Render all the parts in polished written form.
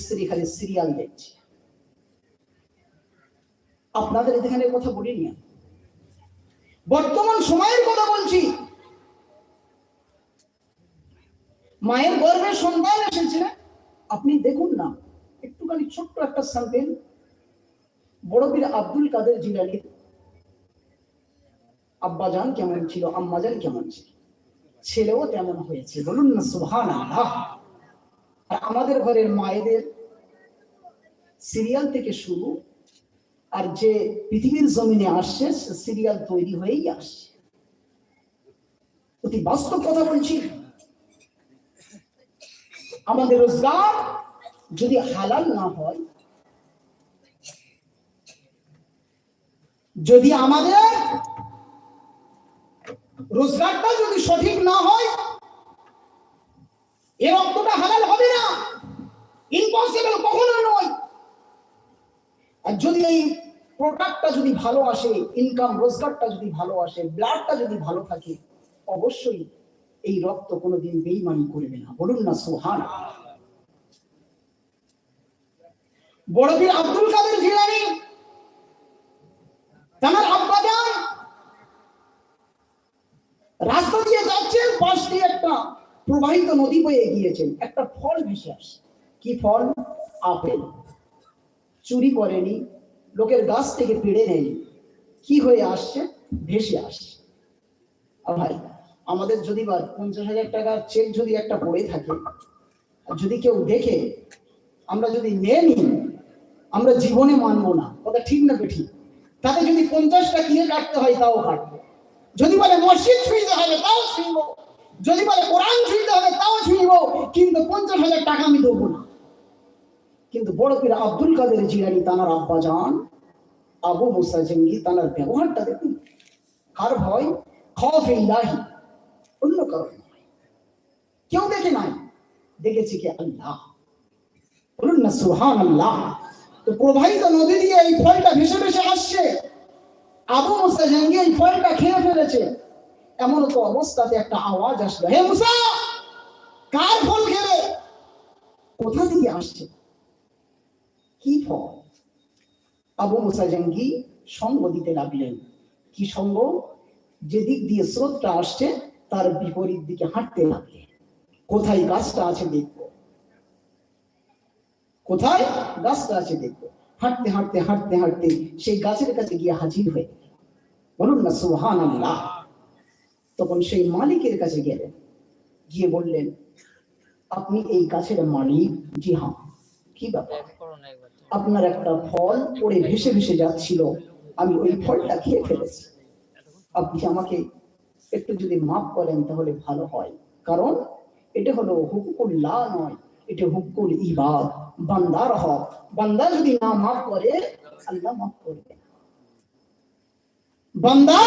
স্ত্রী খালি সিরিয়াল দেখছে। আপনাদের এখানে কথা বলিনি, বর্তমান সময়ের কথা বলছি। মায়ের গর্ভে সন্তান এসেছে, আপনি দেখুন না, একটুখানি ছোট্ট একটা স্যাম্পেল। বড় পীর আব্দুল কাদের জিলানী আব্বাজান কেমন ছিল, আম্মাজান কেমন ছিল, ছেলেও তেমন হয়েছে, বলুন না সুবহানাল্লাহ। আর আমাদের ঘরের মায়েদের সিরিয়াল থেকে শুরু, আর যে পৃথিবীর জমিনে আসছে সে সিরিয়াল তৈরি হয়েই আসছে। অতি বাস্তব কথা বলছি। আমাদের রোজগার যদি হালাল না হয়, যদি আমাদের রোজগারটা যদি সঠিক না হয়, এর রক্তটা হালাল হবে না, ইম্পসিবল, কখনো নয়। আর যদি এই প্রোডাক্টটা যদি ভালো আসে, ইনকাম রোজগারটা যদি ভালো আসে, ব্লাডটা যদি ভালো থাকে, অবশ্যই এই রক্ত কোনোদিন বেঈমানি করবে না, বলুন না সুবহানাল্লাহ। বড় পীর আব্দুল কাদের জিলানী তার আব্বাজান রাস্তা দিয়ে যাচ্ছেন, পাশ দিয়ে একটা প্রবাহিত নদী বয়ে গিয়েছেন, একটা ফল ভেসে আসে। কি ফল? আপেল। চুরি করেনি, লোকের গাছ থেকে পেড়ে নেয়নি, কি হয়ে আসছে? ভেসে আসছে। ভাই, আমাদের যদি 50,000 টাকার চেক যদি একটা পড়ে থাকে, যদি কেউ দেখে, আমরা যদি নিয়ে নিই, আমরা জীবনে মানবো না, কথা ঠিক না বেঠিক? তাতে যদি 50টা কিনে কাটতে হয় তাও কাটবো, যদি বলে মসজিদ ছুঁইতে হবে তাও ছুঁইব, যদি বলে কোরআন ছুঁইতে হবে তাও ছুঁইব, কিন্তু 50,000 টাকা আমি দেবো না। কিন্তু বড় পীর আব্দুল কাদের জিলানী তানার আব্বাজান আবু মুসা জঙ্গি, তানার ব্যবহারটা দেখুন। কার ভয়? খৌফ ইলাহি, অন্য কারণ নয়। কেউ দেখে নাই, দেখেছে কি আল্লাহ, বলুন না সুবহানাল্লাহ। তো প্রবাহিত নদী দিয়ে এই ফলটা ভেসে ভেসে আসছে, আবু মুসা জঙ্গি এই ফলটা খেয়ে ফেলেছে। এমন তো অবস্থাতে একটা আওয়াজ আসলো, হে মুসা, কার ফল খেলে? কোথা থেকে আসছে? কি ফল? আবু মুসা জঙ্গি সঙ্গ দিতে লাগলেন। কি সঙ্গ? যেদিক দিয়ে স্রোতটা আসছে তার বিপরীত দিকে হাঁটতে লাগলেন। কোথায় গাছটা আছে দেখবো, কোথায় গাছটা আছে দেখবো। হাঁটতে হাঁটতে হাঁটতে হাঁটতে সেই গাছের কাছে গিয়ে হাজির হয়ে, বলুন না সুবহানাল্লাহ। তখন সেই মালিকের কাছে গেলেন, গিয়ে বললেন, আপনি এই গাছের মালিক? জি হ্যাঁ। কি ব্যাপার? আপনার একটা ফল পড়ে ভেসে ভেসে যাচ্ছিল, আমি ওই ফলটা খেয়ে ফেলেছি, আপনি আমাকে একটু যদি মাফ করেন তাহলে ভালো হয়। কারণ এটা হলো হুকুকুল্লাহ নয়, এটা হুকুকুল ইবাদ, বান্দার হক। বান্দা যদি না মাফ করে, আল্লাহ মাফ করবে। বান্দা,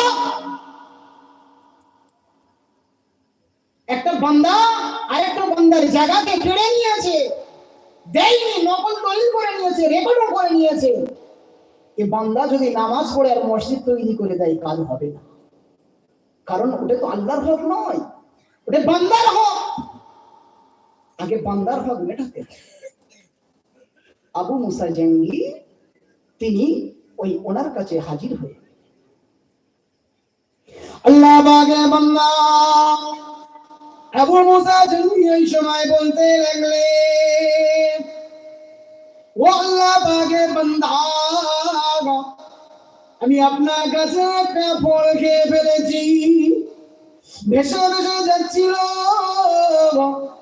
একটা বান্দা আরেকটা বান্দার জায়গাকে কেড়ে নিয়েছে, দেয়নি, নকল দলিল করে নিয়েছে, রেকর্ডও করে নিয়েছে। এই বান্দা যদি নামাজ পড়ে আর মসজিদ তৈরি করে দেয়, কাজ হবে না। কারণ ওটা তো আল্লাহর হক নয়, ওটা বান্দার হক। আগে বান্দার হক মেটাতে হবে। আবু মুসা জঙ্গি তিনি ওই ওনার কাছে হাজির হয়ে, আল্লাহ পাকের বান্দা আবু মুসা জঙ্গি এই সময় বলতে লাগলেন, ও আল্লাহ পাকের বান্দা, আমি আপনার কাছে একটা ফল খেয়ে ফেলেছি, ভেসে ভেসে যাচ্ছিল,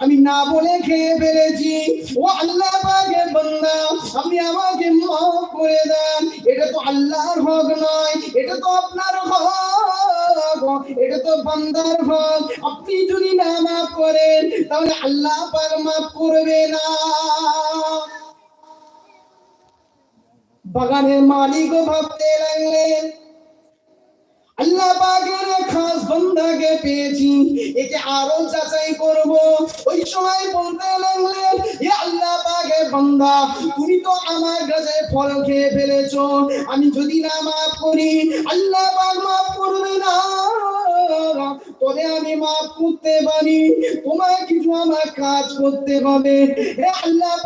আমি না বলে খেয়ে ফেলেছি। ও আল্লাহ পাকের বান্দা, আপনি আমাকে মাফ করে দেন। এটা তো আল্লাহর হক নয়, এটা তো আপনার হক, এটা তো বান্দার হক। আপনি যদি না মাফ করেন তাহলে আল্লাহ পাক মাফ করবে না। বাগানের মালিকও ভাবতে লাগলেন, আল্লাহ পাকের খাস বান্দাকে পেয়েছি, একে আরো যাচাই করব। ওই সময় বলতে লাগলেন, হে আল্লাহ পাকের বান্দা তুমি তো আমার গাছের ফল খেয়ে ফেলেছো, আমি যদি না মাফ করি আল্লাহ পাক মাফ করবে না, তবে আমি মাফ করতে পারি, তোমার কিছু আমার কাজ করতে হবে। হে আল্লাহ পাক